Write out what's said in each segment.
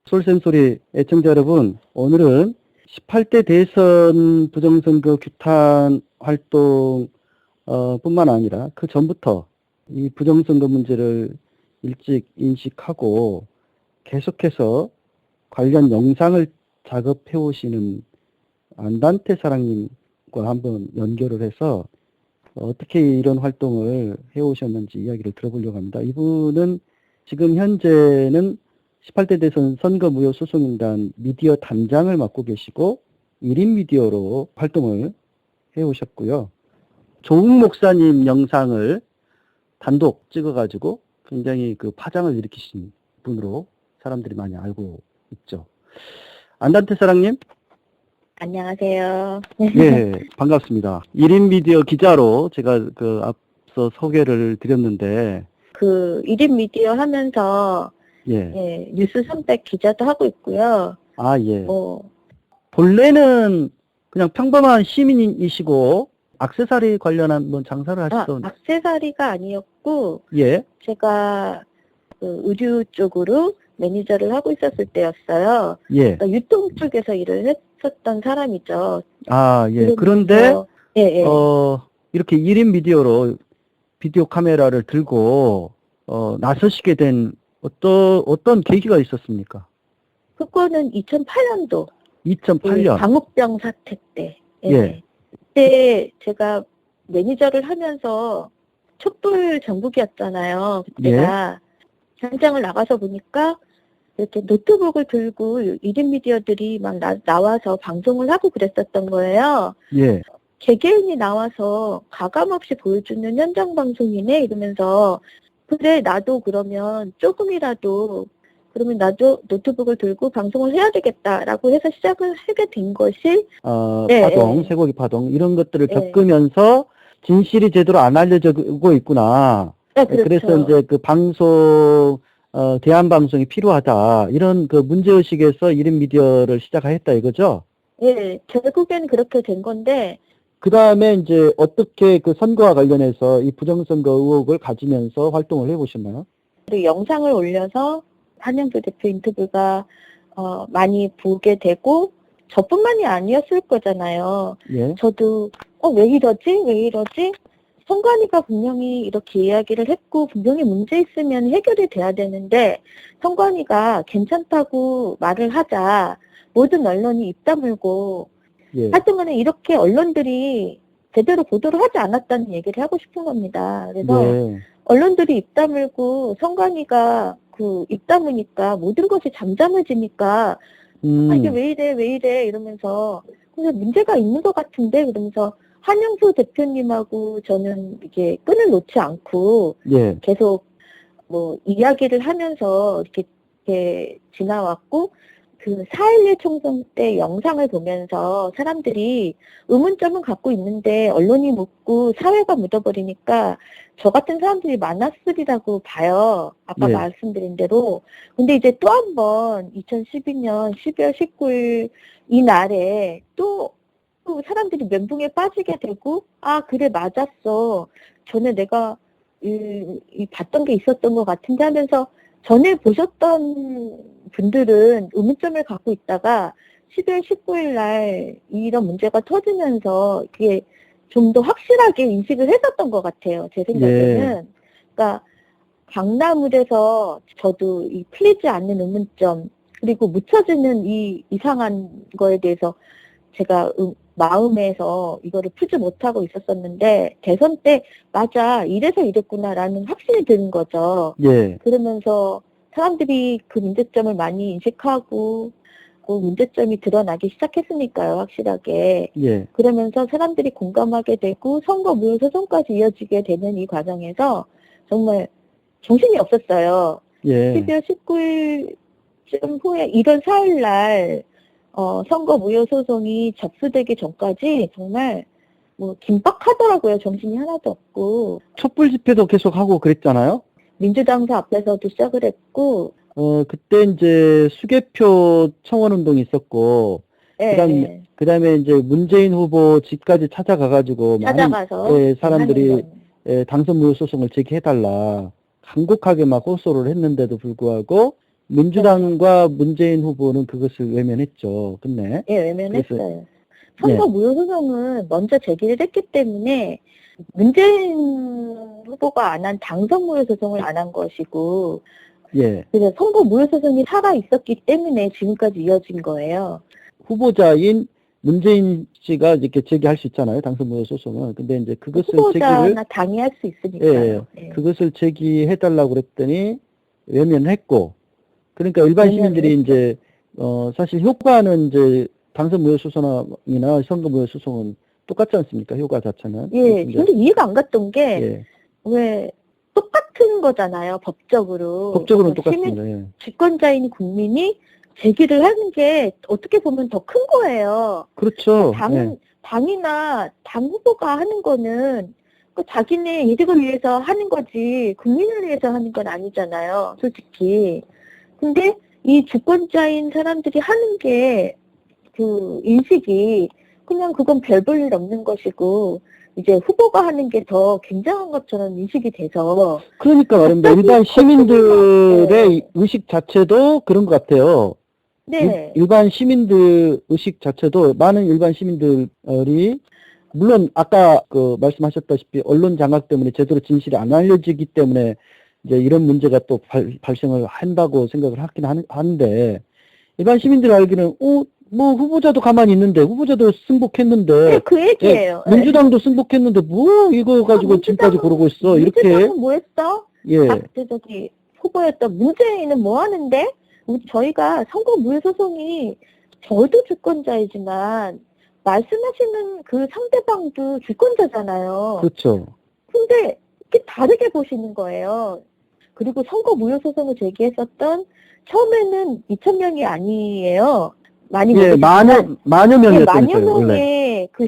솔샘소리 애청자 여러분, 오늘은 18대 대선 부정선거 규탄 활동 뿐만 아니라 그 전부터 이 부정선거 문제를 일찍 인식하고 계속해서 관련 영상을 작업해 오시는 안단테 사랑님과 한번 연결을 해서 어떻게 이런 활동을 해 오셨는지 이야기를 들어보려고 합니다. 이분은 지금 현재는 18대 대선 선거무효소송인단 미디어 단장을 맡고 계시고 1인 미디어로 활동을 해오셨고요. 조웅 목사님 영상을 단독 찍어가지고 굉장히 그 파장을 일으키신 분으로 사람들이 많이 알고 있죠. 안단테 사랑님? 안녕하세요. 네, 반갑습니다. 1인 미디어 기자로 제가 그 앞서 소개를 드렸는데, 그 1인 미디어 하면서 예. 뉴스 선백 기자도 하고 있고요. 아, 예. 본래는 그냥 평범한 시민이시고 액세서리 관련한 뭐 장사를 하시던. 액세서리가 아니었고, 예. 제가 그 의류 쪽으로 매니저를 하고 있었을 때였어요. 예. 그러니까 유통 쪽에서 일을 했었던 사람이죠. 아, 예. 그런데 이렇게 1인 미디어로 비디오 카메라를 들고 나서시게 된 어떤 계기가 있었습니까? 그거는 2008년도. 2008년. 광우병 사태 때. 예. 그때 제가 매니저를 하면서 촛불 전국이었잖아요. 그때가. 현장을 나가서 보니까 이렇게 노트북을 들고 1인 미디어들이 막 나와서 방송을 하고 그랬었던 거예요. 예. 개개인이 나와서 가감없이 보여주는 현장 방송이네 이러면서 그래 나도 그러면 조금이라도 그러면 나도 노트북을 들고 방송을 해야 되겠다라고 해서 시작을 하게 된 것이 파동, 쇠고기 파동 이런 것들을 겪으면서 진실이 제대로 안 알려지고 있구나. 네, 그렇죠. 그래서 이제 그 방송 대한 방송이 필요하다 이런 그 문제의식에서 1인 미디어를 시작했다 이거죠? 예, 결국엔 그렇게 된 건데. 그 다음에 이제 어떻게 그 선거와 관련해서 이 부정선거 의혹을 가지면서 활동을 해보셨나요? 영상을 올려서 한영주 대표 인터뷰가 많이 보게 되고 저뿐만이 아니었을 거잖아요. 예. 저도 왜 이러지? 선관위가 분명히 이렇게 이야기를 했고 분명히 문제 있으면 해결이 돼야 되는데 선관위가 괜찮다고 말을 하자 모든 언론이 입 다물고 하여튼 간에 이렇게 언론들이 제대로 보도를 하지 않았다는 얘기를 하고 싶은 겁니다. 그래서 언론들이 입 다물고 선관위가 그 입 다무니까 모든 것이 잠잠해지니까 이게 왜 이래 이러면서 그래서 문제가 있는 것 같은데 그러면서 한영수 대표님하고 저는 이게 끈을 놓지 않고 계속 뭐 이야기를 하면서 이렇게 지나왔고 그 4.11 총선 때 영상을 보면서 사람들이 의문점은 갖고 있는데 언론이 묻고 사회가 묻어버리니까 저 같은 사람들이 많았으리라고 봐요. 아까 말씀드린 대로. 근데 이제 또 한 번 2012년 12월 19일 이날에 또 사람들이 멘붕에 빠지게 되고 그래 맞았어. 전에 내가 봤던 게 있었던 것 같은데 하면서 전에 보셨던 분들은 의문점을 갖고 있다가 12월 19일 날 이런 문제가 터지면서 그게 좀 더 확실하게 인식을 했었던 것 같아요. 제 생각에는. 그러니까 강남을에서 저도 이 풀리지 않는 의문점 그리고 묻혀지는 이 이상한 거에 대해서 제가 마음에서 이거를 풀지 못하고 있었었는데 대선 때 맞아 이래서 이랬구나라는 확신이 드는 거죠. 그러면서 사람들이 그 문제점을 많이 인식하고 그 문제점이 드러나기 시작했으니까요. 확실하게. 그러면서 사람들이 공감하게 되고 선거무효 소송까지 이어지게 되는 이 과정에서 정말 정신이 없었어요. 12월 19일쯤 후에 1월 4일 날 선거무효 소송이 접수되기 전까지 정말 뭐 긴박하더라고요. 정신이 하나도 없고. 촛불 집회도 계속 하고 그랬잖아요. 민주당사 앞에서도 시작을 했고 그때 이제 수개표 청원 운동이 있었고, 예, 그다음에 이제 문재인 후보 집까지 찾아가가지고 많은 찾아가서 사람들이 하는 건. 당선 무효 소송을 제기해달라 간곡하게 막 호소를 했는데도 불구하고 민주당과 문재인 후보는 그것을 외면했죠. 끝내. 예, 그래서 외면했어요. 선거 예, 무효 소송은 먼저 제기를 했기 때문에 문재인 후보가 안 한 당선 무효 소송을 안 한 것이고, 예. 그래서 선거 무효 소송이 살아 있었기 때문에 지금까지 이어진 거예요. 후보자인 문재인 씨가 이렇게 제기할 수 있잖아요. 당선 무효 소송은. 근데 이제 그것을 후보자나 당이 할 수 있으니까요. 예. 그것을 제기해달라고 그랬더니 외면했고, 그러니까 일반 시민들이 외면을 했죠. 이제, 사실 효과는 이제 당선 무효 소송이나 선거 무효 소송은 똑같지 않습니까? 효과 자체는. 예, 그래서 이제, 근데 이해가 안 갔던 게, 예. 왜, 똑같은 거잖아요, 법적으로. 법적으로는 시민, 똑같습니다. 예. 주권자인 국민이 제기를 하는 게 어떻게 보면 더 큰 거예요. 그렇죠. 당이나 당 후보가 하는 거는 그 자기네 이득을 위해서 하는 거지, 국민을 위해서 하는 건 아니잖아요, 솔직히. 근데 이 주권자인 사람들이 하는 게 그 인식이 그냥 그건 별 볼 일 없는 것이고 이제 후보가 하는 게 더 굉장한 것처럼 인식이 돼서 그러니까 말입니다. 갑자기 일반 시민들의 네. 의식 자체도 그런 것 같아요. 네. 일반 시민들 의식 자체도 많은 일반 시민들이 물론 아까 그 말씀하셨다시피 언론 장악 때문에 제대로 진실이 안 알려지기 때문에 이제 이런 문제가 또 발생을 한다고 생각을 하긴 하는데 일반 시민들이 알기는 뭐 후보자도 가만히 있는데 후보자도 승복했는데 네, 그 얘기예요. 민주당도 승복했는데 뭐 이거 가지고 지금까지 그러고 있어 이렇게 민주당은 뭐 했어? 예 저기 후보였던 문재인은 뭐 하는데? 저희가 선거 무효 소송이 저도 주권자이지만 말씀하시는 그 상대방도 주권자잖아요. 그렇죠. 근데 이렇게 다르게 보시는 거예요. 그리고 선거 무효 소송을 제기했었던 처음에는 2,000명이 아니에요. 많이 예 모르겠지만 만여 예, 명이었다면서요 만여 원래 명의 그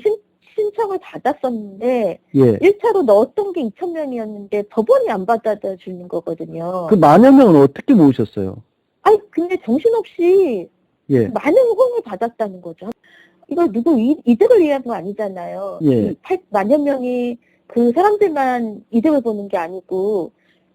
신청을 받았었는데 예 1차로 넣었던 게 2,000명이었는데 법원이 안 받아주는 거거든요. 그 만여 명은 어떻게 모으셨어요? 아니 근데 정신없이 예 많은 호응을 받았다는 거죠. 이거 누구 이득을 위한 거 아니잖아요. 예. 만여 명이 그 사람들만 이득을 보는 게 아니고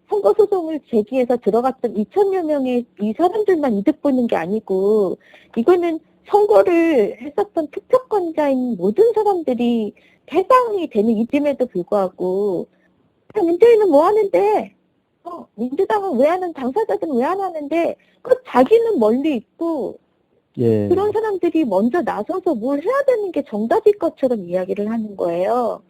선거 소송을 제기해서 들어갔던 2,000여 명의 이 사람들만 이득 보는 게 아니고 이거는 선거를 했었던 투표권자인 모든 사람들이 해당이 되는 이쯤에도 불구하고 문재인은 뭐 하는데 민주당은 왜 하는 당사자들은 왜 안 하는데 그 자기는 멀리 있고 예. 그런 사람들이 먼저 나서서 뭘 해야 되는 게 정답일 것처럼 이야기를 하는 거예요.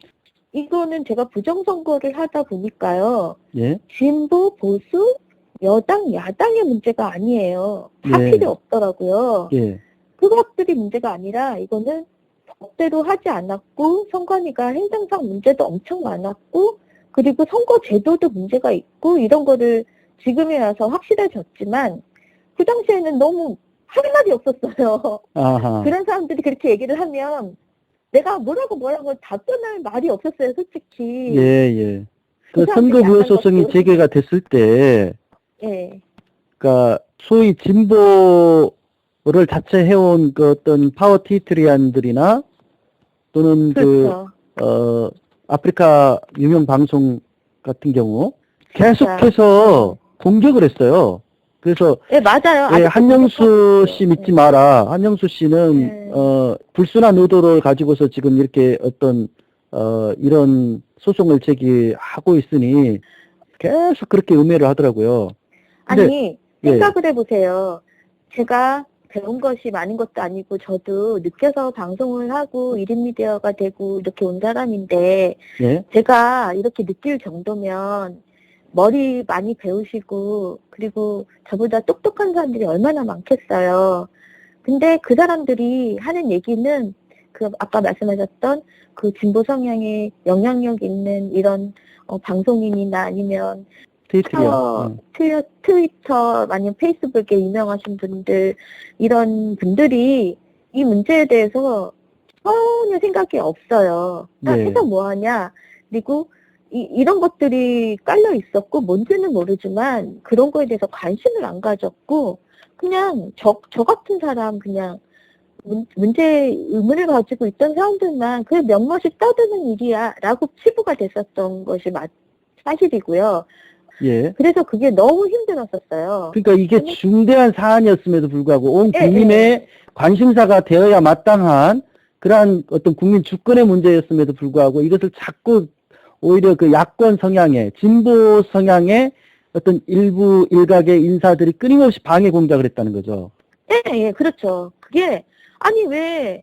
이거는 제가 부정선거를 하다 보니까요. 예. 진보, 보수, 여당, 야당의 문제가 아니에요. 다 예. 필요 없더라고요. 예. 그것들이 문제가 아니라 이거는 법대로 하지 않았고 선관위가 행정상 문제도 엄청 많았고 그리고 선거 제도도 문제가 있고 이런 거를 지금에 와서 확실해졌지만 그 당시에는 너무 할 말이 없었어요. 아하. 그런 사람들이 그렇게 얘기를 하면 내가 뭐라고 답변할 말이 없었어요, 솔직히. 예, 예. 그 그 선거 사람들이 안 무효 한 소송이 것도. 제기가 됐을 때, 예. 그니까, 소위 진보를 자체 해온 그 어떤 파워 티트리안들이나 또는 그렇죠. 아프리카 유명 방송 같은 경우 계속해서 공격을 했어요. 그래서 예, 맞아요. 예, 아직도 한영수 그렇거든요. 씨 믿지 마라. 한영수 씨는 불순한 의도를 가지고서 지금 이렇게 어떤 이런 소송을 제기하고 있으니 계속 그렇게 음해를 하더라고요. 근데, 아니, 생각을 해보세요. 제가 배운 것이 많은 것도 아니고 저도 느껴서 방송을 하고 1인 미디어가 되고 이렇게 온 사람인데 예, 제가 이렇게 느낄 정도면 머리 많이 배우시고 그리고 저보다 똑똑한 사람들이 얼마나 많겠어요. 근데 그 사람들이 하는 얘기는 그 아까 말씀하셨던 그 진보 성향에 영향력 있는 이런 방송인이나 아니면 트위터요. 트위터 아니면 페이스북에 유명하신 분들 이런 분들이 이 문제에 대해서 전혀 생각이 없어요. 예. 해서 뭐하냐. 그리고 이런 것들이 깔려 있었고, 뭔지는 모르지만, 그런 거에 대해서 관심을 안 가졌고, 그냥 저 같은 사람, 그냥, 문제의 의문을 가지고 있던 사람들만, 그게 몇 멋이 떠드는 일이야, 라고 치부가 됐었던 것이 사실이고요. 예. 그래서 그게 너무 힘들었었어요. 그러니까 이게 중대한 사안이었음에도 불구하고 온 예, 국민의 예. 관심사가 되어야 마땅한 그러한 어떤 국민 주권의 문제였음에도 불구하고 이것을 자꾸 오히려 그 야권 성향의 진보 성향의 어떤 일부 일각의 인사들이 끊임없이 방해 공작을 했다는 거죠. 예, 예, 그렇죠. 그게, 아니, 왜,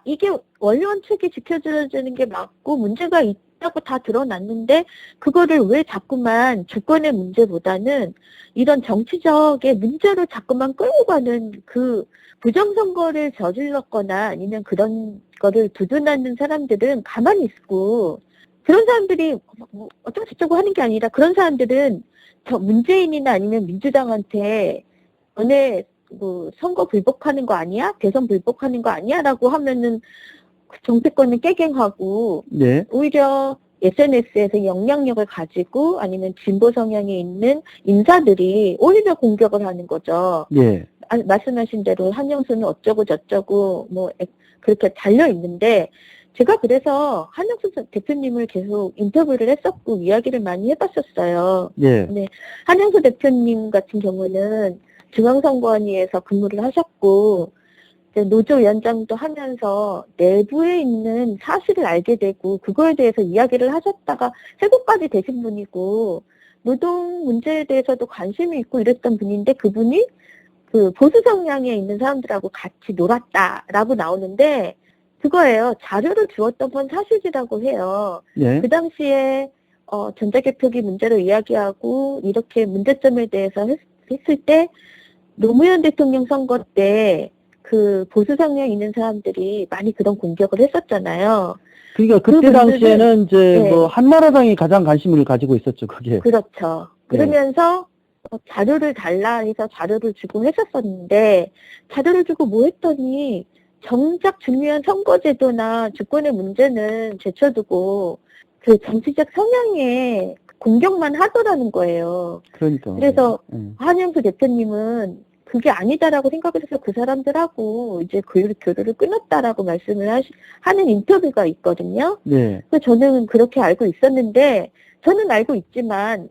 이게 원리원칙이 지켜져야되는 게 맞고, 문제가 있다고 다 드러났는데, 그거를 왜 자꾸만 주권의 문제보다는 이런 정치적의 문제로 자꾸만 끌고 가는 그 부정선거를 저질렀거나 아니면 그런 거를 두둔하는 사람들은 가만히 있고, 그런 사람들이 뭐 어쩌고 저쩌고 하는 게 아니라 그런 사람들은 저 문재인이나 아니면 민주당한테 너네 뭐 선거 불복하는 거 아니야? 대선 불복하는 거 아니야? 라고 하면은 정치권은 깨갱하고 네. 오히려 SNS에서 영향력을 가지고 아니면 진보 성향에 있는 인사들이 오히려 공격을 하는 거죠. 예. 말씀하신 대로 한영수는 어쩌고 저쩌고 뭐 그렇게 달려 있는데 제가 그래서 한영수 대표님을 계속 인터뷰를 했었고 이야기를 많이 해봤었어요. 예. 근데 한영수 대표님 같은 경우는 중앙선관위에서 근무를 하셨고 노조위원장도 하면서 내부에 있는 사실을 알게 되고 그거에 대해서 이야기를 하셨다가 해고까지 되신 분이고 노동 문제에 대해서도 관심이 있고 이랬던 분인데 그분이 그 보수 성향에 있는 사람들하고 같이 놀았다라고 나오는데 그거예요. 자료를 주었던 건 사실이라고 해요. 예. 그 당시에 전자개표기 문제로 이야기하고 이렇게 문제점에 대해서 했을 때 노무현 대통령 선거 때 그 보수 성향 있는 사람들이 많이 그런 공격을 했었잖아요. 그러니까 그때 당시에는 이제 네. 뭐 한나라당이 가장 관심을 가지고 있었죠, 그게. 그렇죠. 그러면서 자료를 달라 해서 자료를 주고 했었었는데 자료를 주고 뭐 했더니 정작 중요한 선거제도나 주권의 문제는 제쳐두고 그 정치적 성향에 공격만 하더라는 거예요. 그러니까. 그래서 한영수 대표님은 그게 아니다라고 생각을 해서 그 사람들하고 이제 교류를 끊었다라고 말씀을 하는 인터뷰가 있거든요. 네. 그래서 저는 그렇게 알고 있었는데 저는 알고 있지만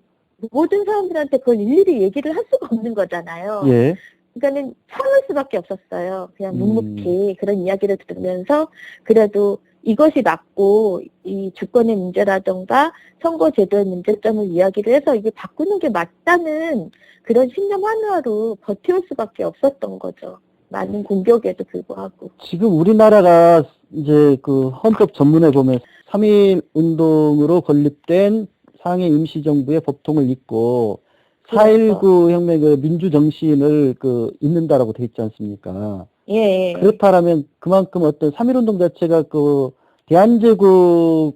모든 사람들한테 그걸 일일이 얘기를 할 수가 없는 거잖아요. 예. 그러니까는 참을 수밖에 없었어요. 그냥 묵묵히 그런 이야기를 들으면서 그래도 이것이 맞고 이 주권의 문제라던가 선거제도의 문제점을 이야기를 해서 이게 바꾸는 게 맞다는 그런 신념 하나로 버텨올 수밖에 없었던 거죠. 많은 공격에도 불구하고. 지금 우리나라가 이제 그 헌법 전문에 보면 3.1 운동으로 건립된 상해 임시정부의 법통을 잇고 4.19 혁명 그 민주정신을 그 잇는다라고 돼 있지 않습니까? 예. 그렇다면 그만큼 어떤 3.1 운동 자체가 그 대한제국이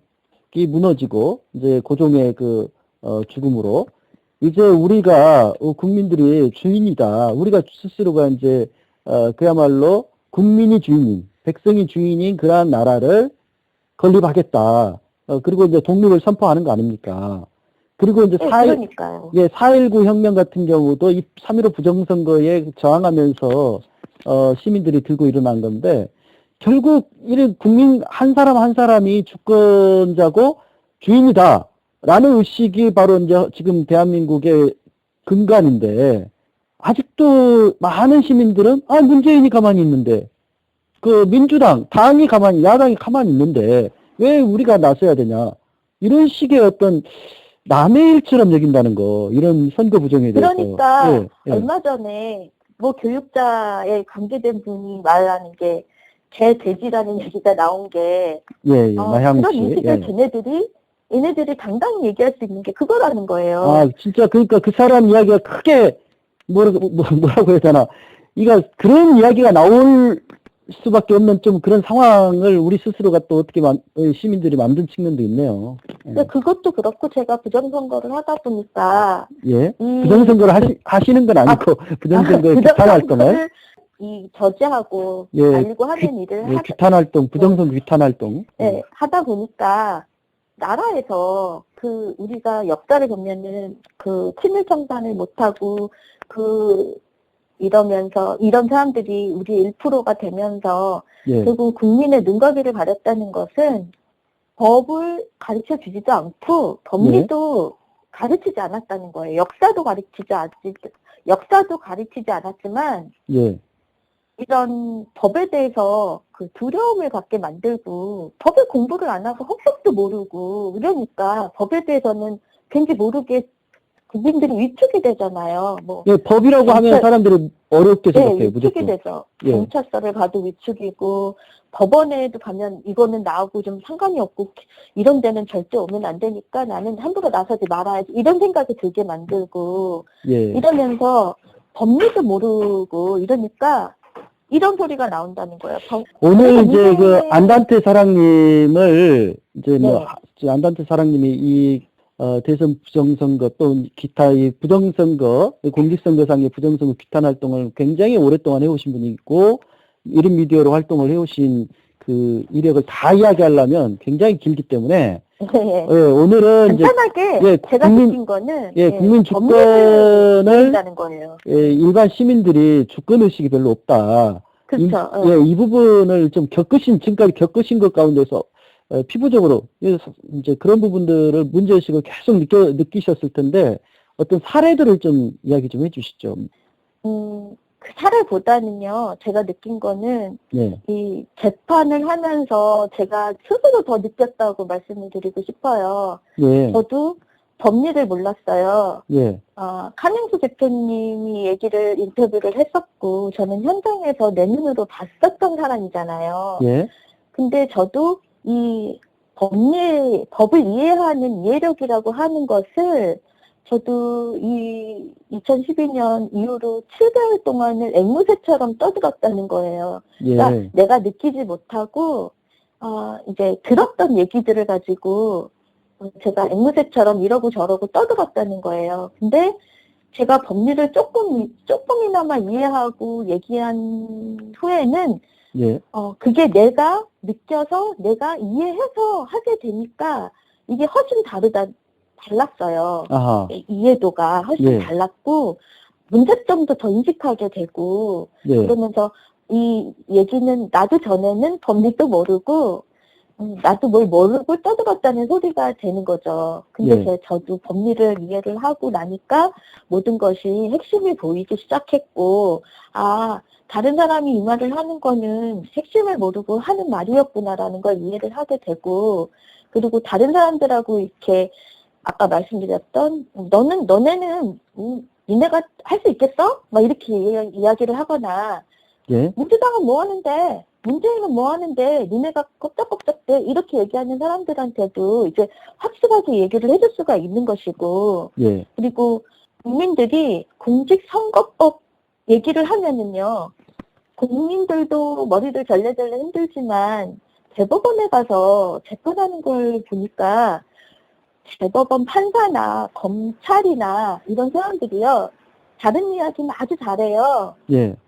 무너지고 이제 고종의 그 죽음으로 이제 우리가 국민들이 주인이다. 우리가 스스로가 이제 그야말로 국민이 주인인, 백성이 주인인 그러한 나라를 건립하겠다. 그리고 이제 독립을 선포하는 거 아닙니까? 그리고 이제 그러니까요. 4.19 혁명 같은 경우도 이 3.15 부정선거에 저항하면서 시민들이 들고 일어난 건데 결국 이런 국민 한 사람 한 사람이 주권자고 주인이다. 라는 의식이 바로 이제 지금 대한민국의 근간인데 아직도 많은 시민들은 문재인이 가만히 있는데 그 민주당 당이 가만히 야당이 가만히 있는데 왜 우리가 나서야 되냐 이런 식의 어떤 남의 일처럼 여긴다는 거 이런 선거 부정에 대해서 그러니까 얼마 전에 뭐 교육자에 관계된 분이 말하는 게 개돼지라는 얘기가 나온 게 나향 그런 씨. 인식을 얘네들이 당당히 얘기할 수 있는 게 그거라는 거예요. 진짜 그러니까 그 사람 이야기가 크게 뭐라고 해야 되나 이가 그런 이야기가 나올 수밖에 없는 좀 그런 상황을 우리 스스로가 또 어떻게 시민들이 만든 측면도 있네요. 그것도 그렇고 제가 부정선거를 하다 보니까 부정선거를 하시는 건 아니고 부정선거의 규탄 활동을 저지하고 알리고 하는 일을 규탄 활동, 부정선거 규탄 활동. 하다 보니까 나라에서 우리가 역사를 보면은 친일 청산을 못하고 이러면서 이런 사람들이 우리 1%가 되면서 예, 결국 국민의 눈거기를 가렸다는 것은 법을 가르쳐 주지도 않고 법리도 가르치지 않았다는 거예요. 역사도 가르치지 않았지만 예, 이런 법에 대해서 두려움을 갖게 만들고 법을 공부를 안 하고 헌법도 모르고 이러니까 법에 대해서는 왠지 모르게 국민들이 위축이 되잖아요. 예, 법이라고 하면 사람들이 어렵게 네, 생각해요, 위축이 무조건. 되죠. 예. 경찰서를 가도 위축이고 법원에도 가면 이거는 나하고 좀 상관이 없고 이런 데는 절대 오면 안 되니까 나는 함부로 나서지 말아야지 이런 생각이 들게 만들고 예. 이러면서 법리도 모르고 이러니까 이런 소리가 나온다는 거예요. 오늘 이제 안단테 사랑님을 이제 안단테 사랑님이 이 대선 부정선거 또 기타 이 부정선거 공직선거상의 부정선거 규탄 활동을 굉장히 오랫동안 해오신 분이 있고 1인 미디어로 활동을 해오신 그 이력을 다 이야기하려면 굉장히 길기 때문에 네. 오늘은 간단하게 이제 제가 느낀 거는 국민 주권을 다는 거예요. 일반 시민들이 주권 의식이 별로 없다. 그렇죠. 이 부분을 좀 지금까지 겪으신 것 가운데서 피부적으로 이제 그런 부분들을 문제의식을 계속 느끼셨을 텐데 어떤 사례들을 좀 이야기 좀 해주시죠. 그 사례보다는요, 제가 느낀 거는 예. 이 재판을 하면서 제가 스스로 더 느꼈다고 말씀을 드리고 싶어요. 예. 저도 법리를 몰랐어요. 예. 칸영수 대표님이 인터뷰를 했었고, 저는 현장에서 내 눈으로 봤었던 사람이잖아요. 예. 근데 저도 이 법을 이해하는 이해력이라고 하는 것을 저도 이 2012년 이후로 7개월 동안을 앵무새처럼 떠들었다는 거예요. 예. 그러니까 내가 느끼지 못하고, 이제 들었던 얘기들을 가지고 제가 앵무새처럼 이러고 저러고 떠들었다는 거예요. 근데 제가 법리를 조금이나마 이해하고 얘기한 후에는 예. 그게 내가 느껴서 내가 이해해서 하게 되니까 이게 훨씬 달랐어요. 아하. 이해도가 훨씬 달랐고 문제점도 더 인식하게 되고 그러면서 이 얘기는 나도 전에는 법리도 모르고 나도 뭘 모르고 떠들었다는 소리가 되는 거죠. 근데 저도 법리를 이해를 하고 나니까 모든 것이 핵심이 보이기 시작했고 다른 사람이 이 말을 하는 거는 핵심을 모르고 하는 말이었구나라는 걸 이해를 하게 되고 그리고 다른 사람들하고 이렇게 아까 말씀드렸던 너네는 니네가 할 수 있겠어? 막 이렇게 이야기를 하거나 민주당은 뭐 하는데 문재인은 뭐 하는데 니네가 껍적껍적대 이렇게 얘기하는 사람들한테도 이제 확실하게 얘기를 해줄 수가 있는 것이고 그리고 국민들이 공직선거법 얘기를 하면은요 국민들도 머리를 절레절레 흔들지만 대법원에 가서 재판하는 걸 보니까 대법원 판사나 검찰이나 이런 사람들이요 다른 이야기는 아주 잘해요.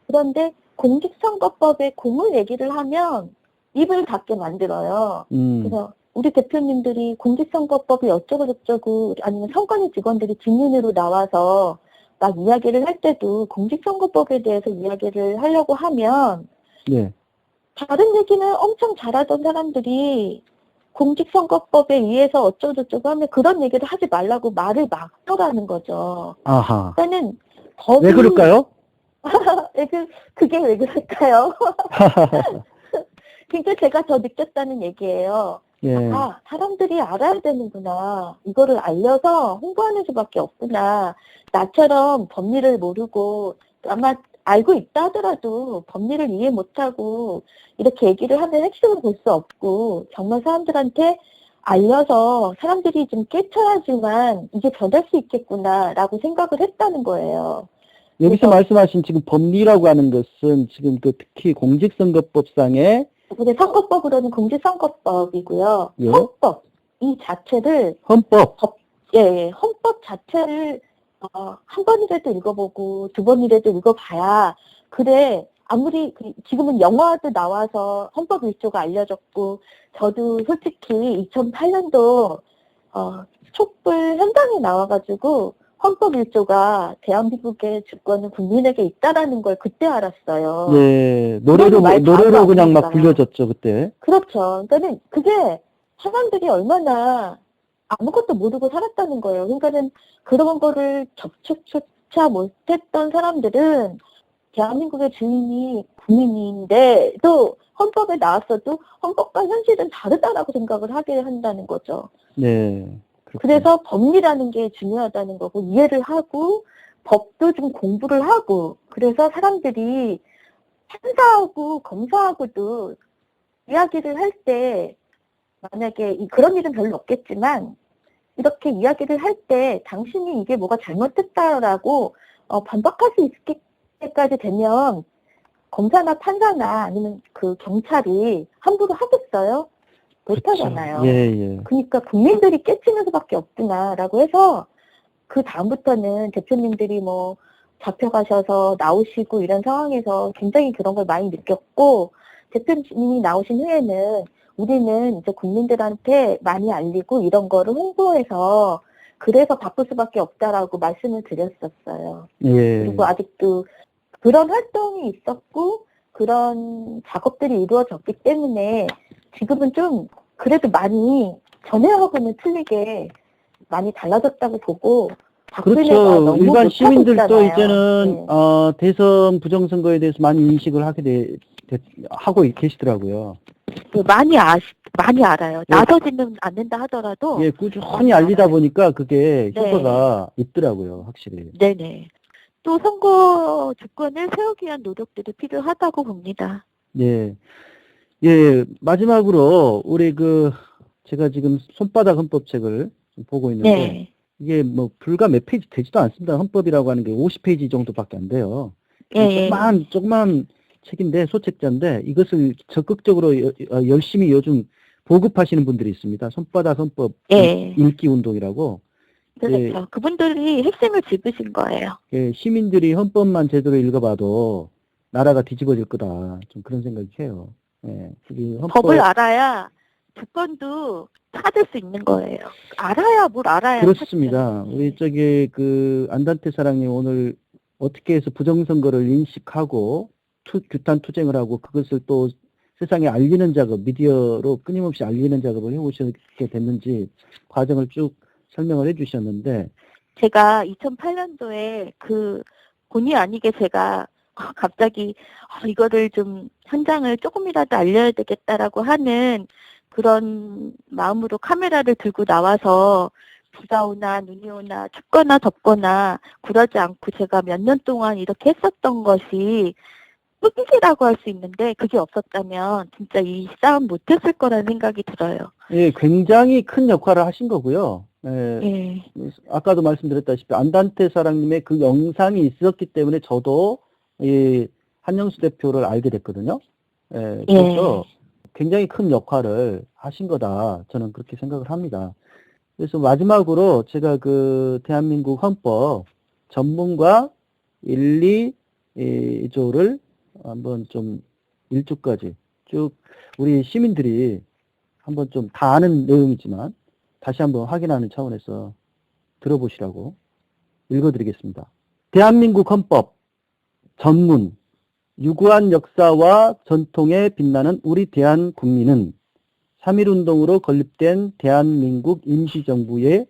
그런데 공직선거법의 고물 얘기를 하면 입을 닫게 만들어요. 그래서 우리 대표님들이 공직선거법이 어쩌고저쩌고 아니면 선관위 직원들이 증인으로 나와서 막 이야기를 할 때도 공직선거법에 대해서 이야기를 하려고 하면 다른 얘기는 엄청 잘하던 사람들이 공직선거법에 의해서 어쩌고저쩌고 하면 그런 얘기를 하지 말라고 말을 막더라는 거죠. 아하. 그러니까는 왜 그럴까요? 그게 왜 그럴까요? 그러니까 제가 더 느꼈다는 얘기예요. 사람들이 알아야 되는구나. 이거를 알려서 홍보하는 수밖에 없구나. 나처럼 법리를 모르고 아마 알고 있다 하더라도 법리를 이해 못하고 이렇게 얘기를 하면 핵심을 볼 수 없고 정말 사람들한테 알려서 사람들이 좀 깨쳐야지만 이게 변할 수 있겠구나라고 생각을 했다는 거예요. 여기서 말씀하신 지금 법리라고 하는 것은 지금 특히 공직선거법상의 선거법으로는 공직선거법이고요. 헌법 이 자체를 헌법 자체를 한 번이라도 읽어보고 두 번이라도 읽어봐야 그래 아무리 지금은 영화도 나와서 헌법 1조가 알려졌고 저도 솔직히 2008년도 촛불 현장에 나와가지고 헌법 1조가 대한민국의 주권은 국민에게 있다라는 걸 그때 알았어요. 네, 그런 말 노래로 바로 그냥 막 아닙니까? 불려졌죠, 그때. 그렇죠. 그러니까는 그게 사람들이 얼마나 아무것도 모르고 살았다는 거예요. 그러니까는 그런 거를 접촉조차 못했던 사람들은 대한민국의 주인이 국민인데 또 헌법에 나왔어도 헌법과 현실은 다르다라고 생각을 하게 한다는 거죠. 네. 그렇군요. 그래서 법리라는 게 중요하다는 거고 이해를 하고 법도 좀 공부를 하고 그래서 사람들이 판사하고 검사하고도 이야기를 할 때 만약에 그런 일은 별로 없겠지만 이렇게 이야기를 할 때 당신이 이게 뭐가 잘못됐다라고 반박할 수 있을 때까지 되면 검사나 판사나 아니면 그 경찰이 함부로 하겠어요? 못하잖아요. 그렇죠. 예. 그러니까 국민들이 깨치는 수밖에 없구나라고 해서 그 다음부터는 대표님들이 뭐 잡혀가셔서 나오시고 이런 상황에서 굉장히 그런 걸 많이 느꼈고 대표님이 나오신 후에는 우리는 이제 국민들한테 많이 알리고 이런 거를 홍보해서 그래서 바쁠 수밖에 없다라고 말씀을 드렸었어요. 예. 그리고 아직도 그런 활동이 있었고 그런 작업들이 이루어졌기 때문에 지금은 좀 그래도 많이 전에하고는 틀리게 많이 달라졌다고 보고 박근혜가 그렇죠. 너무 일반 못하고 시민들도 있잖아요. 이제는 네. 대선 부정선거에 대해서 많이 인식을 하고 계시더라고요. 많이 알아요. 예. 나서지는 않는다 하더라도. 예, 꾸준히 알리다 알아요. 보니까 그게 네. 효과가 있더라고요, 확실히. 네네. 또 선거 주권을 세우기 위한 노력들이 필요하다고 봅니다. 예. 예, 마지막으로 우리 제가 지금 손바닥 헌법책을 보고 있는데 네. 이게 뭐 불과 몇 페이지 되지도 않습니다. 헌법이라고 하는 게 50페이지 정도밖에 안 돼요. 예. 조그만 책인데 소책자인데 이것을 적극적으로 열심히 요즘 보급하시는 분들이 있습니다. 손바닥 헌법 예. 읽기 운동이라고. 그렇죠. 예, 그분들이 핵심을 짚으신 거예요. 예, 시민들이 헌법만 제대로 읽어봐도 나라가 뒤집어질 거다. 좀 그런 생각이 해요. 예, 법을 알아야 주권도 찾을 수 있는 거예요. 알아야 뭘 알아야 그렇습니다. 찾죠. 우리 안단테 사랑이 오늘 어떻게 해서 부정선거를 인식하고 규탄 투쟁을 하고 그것을 또 세상에 알리는 작업, 미디어로 끊임없이 알리는 작업을 해오시게 됐는지 과정을 쭉 설명을 해주셨는데 제가 2008년도에 본의 아니게 제가 갑자기 이거를 좀 현장을 조금이라도 알려야 되겠다라고 하는 그런 마음으로 카메라를 들고 나와서 비가 오나 눈이 오나 춥거나 덥거나 굴하지 않고 제가 몇 년 동안 이렇게 했었던 것이 흑기라고 할 수 있는데 그게 없었다면 진짜 이 싸움 못했을 거라는 생각이 들어요. 예, 굉장히 큰 역할을 하신 거고요. 예, 예. 아까도 말씀드렸다시피 안단테 사랑님의 그 영상이 있었기 때문에 저도 이 한영수 대표를 알게 됐거든요. 예, 그래서 굉장히 큰 역할을 하신 거다. 저는 그렇게 생각을 합니다. 그래서 마지막으로 제가 대한민국 헌법 전문가 1, 2조를 한번 좀 1조까지 쭉 우리 시민들이 한번 좀 다 아는 내용이지만 다시 한번 확인하는 차원에서 들어보시라고 읽어드리겠습니다. 대한민국 헌법 전문 유구한 역사와 전통에 빛나는 우리 대한국민은 3.1운동으로 건립된 대한민국 임시정부의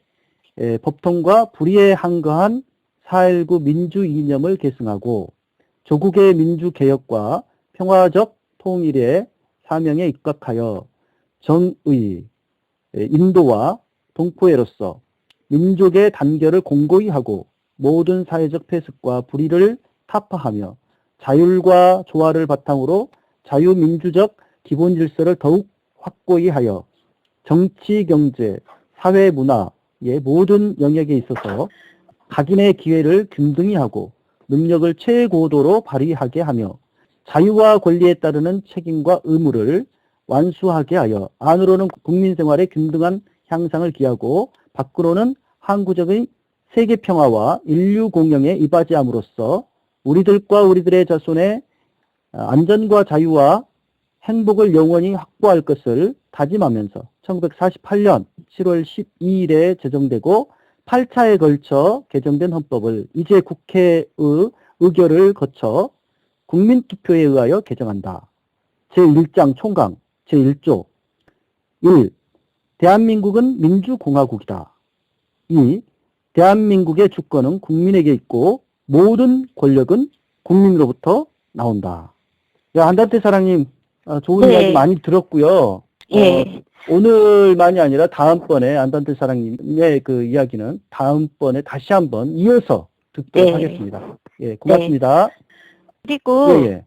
법통과 불의에 항거한 4.19 민주 이념을 계승하고 조국의 민주개혁과 평화적 통일의 사명에 입각하여 정의, 인도와 동포애로서 민족의 단결을 공고히 하고 모든 사회적 폐습과 불의를 타파하며 자율과 조화를 바탕으로 자유민주적 기본 질서를 더욱 확고히 하여 정치, 경제, 사회, 문화의 모든 영역에 있어서 각인의 기회를 균등히 하고 능력을 최고도로 발휘하게 하며 자유와 권리에 따르는 책임과 의무를 완수하게 하여 안으로는 국민생활의 균등한 향상을 기하고 밖으로는 항구적인 세계평화와 인류 공영에 이바지함으로써 우리들과 우리들의 자손의 안전과 자유와 행복을 영원히 확보할 것을 다짐하면서 1948년 7월 12일에 제정되고 8차에 걸쳐 개정된 헌법을 이제 국회의 의결을 거쳐 국민투표에 의하여 개정한다. 제1장 총강 제1조 1. 대한민국은 민주공화국이다. 2. 대한민국의 주권은 국민에게 있고 모든 권력은 국민으로부터 나온다. 안단태 사장님, 좋은 네. 이야기 많이 들었고요. 예. 오늘만이 아니라 다음번에 안단태 사장님의 그 이야기는 다음번에 다시 한번 이어서 듣도록 네. 하겠습니다. 예, 고맙습니다. 그리고 예, 예.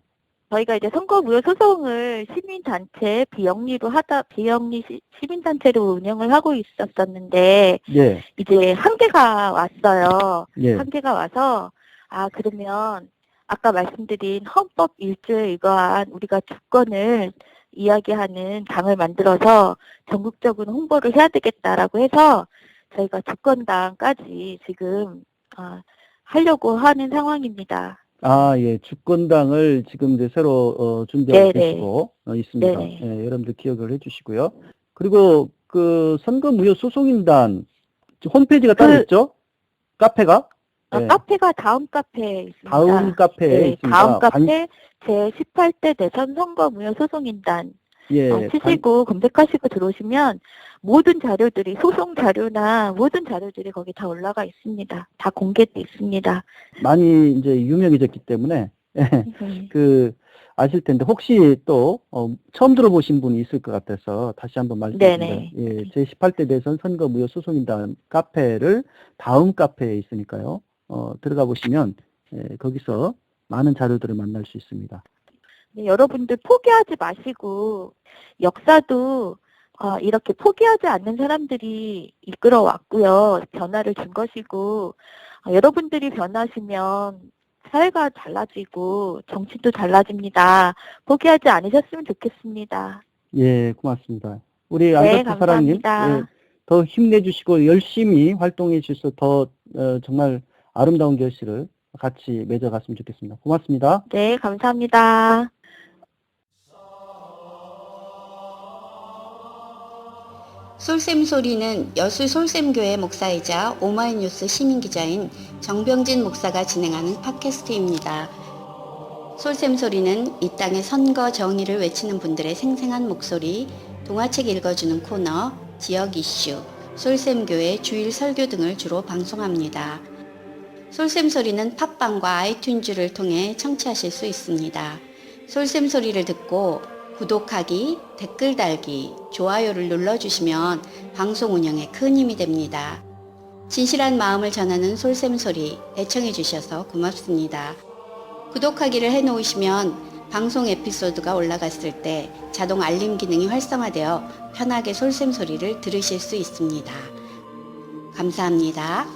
저희가 이제 선거무효 소송을 시민단체 비영리 시민단체로 운영을 하고 있었었는데 예, 이제 한계가 왔어요. 예. 한계가 와서 그러면 아까 말씀드린 헌법 1조에 의거한 우리가 주권을 이야기하는 당을 만들어서 전국적으로 홍보를 해야 되겠다라고 해서 저희가 주권당까지 지금 하려고 하는 상황입니다. 예, 주권당을 지금 이제 새로 준비하고 네네. 계시고 있습니다. 네네. 예, 여러분들 기억을 해주시고요. 그리고 그 선거무효 소송인단 홈페이지가 따로 있죠? 카페가? 예. 카페가 다음 카페에 있습니다. 다음 카페에 네, 있습니다. 다음 카페 제18대 대선 선거무효 소송인단 치시고 검색하시고 들어오시면 모든 자료들이 소송 자료나 모든 자료들이 거기 다 올라가 있습니다. 다 공개돼 있습니다. 많이 이제 유명해졌기 때문에 그 아실 텐데 혹시 또 처음 들어보신 분이 있을 것 같아서 다시 한번 말씀드립니다. 네네. 예, 제18대 대선 선거무효 소송인단 카페를 다음 카페에 있으니까요. 들어가 보시면 거기서 많은 자료들을 만날 수 있습니다. 네, 여러분들 포기하지 마시고 역사도 이렇게 포기하지 않는 사람들이 이끌어 왔고요. 변화를 준 것이고 여러분들이 변하시면 사회가 달라지고 정치도 달라집니다. 포기하지 않으셨으면 좋겠습니다. 예, 고맙습니다. 우리 네, 안덕태 사장님, 감사합니다. 더 힘내주시고 열심히 활동해 주셔서 더 정말 아름다운 결실을 같이 맺어갔으면 좋겠습니다. 고맙습니다. 네, 감사합니다. 솔샘소리는 여수 솔샘교회 목사이자 오마이뉴스 시민기자인 정병진 목사가 진행하는 팟캐스트입니다. 솔샘소리는 이 땅의 선거 정의를 외치는 분들의 생생한 목소리, 동화책 읽어주는 코너, 지역 이슈, 솔샘교회 주일 설교 등을 주로 방송합니다. 솔샘소리는 팟빵과 아이튠즈를 통해 청취하실 수 있습니다. 솔샘소리를 듣고 구독하기, 댓글 달기, 좋아요를 눌러주시면 방송 운영에 큰 힘이 됩니다. 진실한 마음을 전하는 솔샘소리 애청해 주셔서 고맙습니다. 구독하기를 해놓으시면 방송 에피소드가 올라갔을 때 자동 알림 기능이 활성화되어 편하게 솔샘소리를 들으실 수 있습니다. 감사합니다.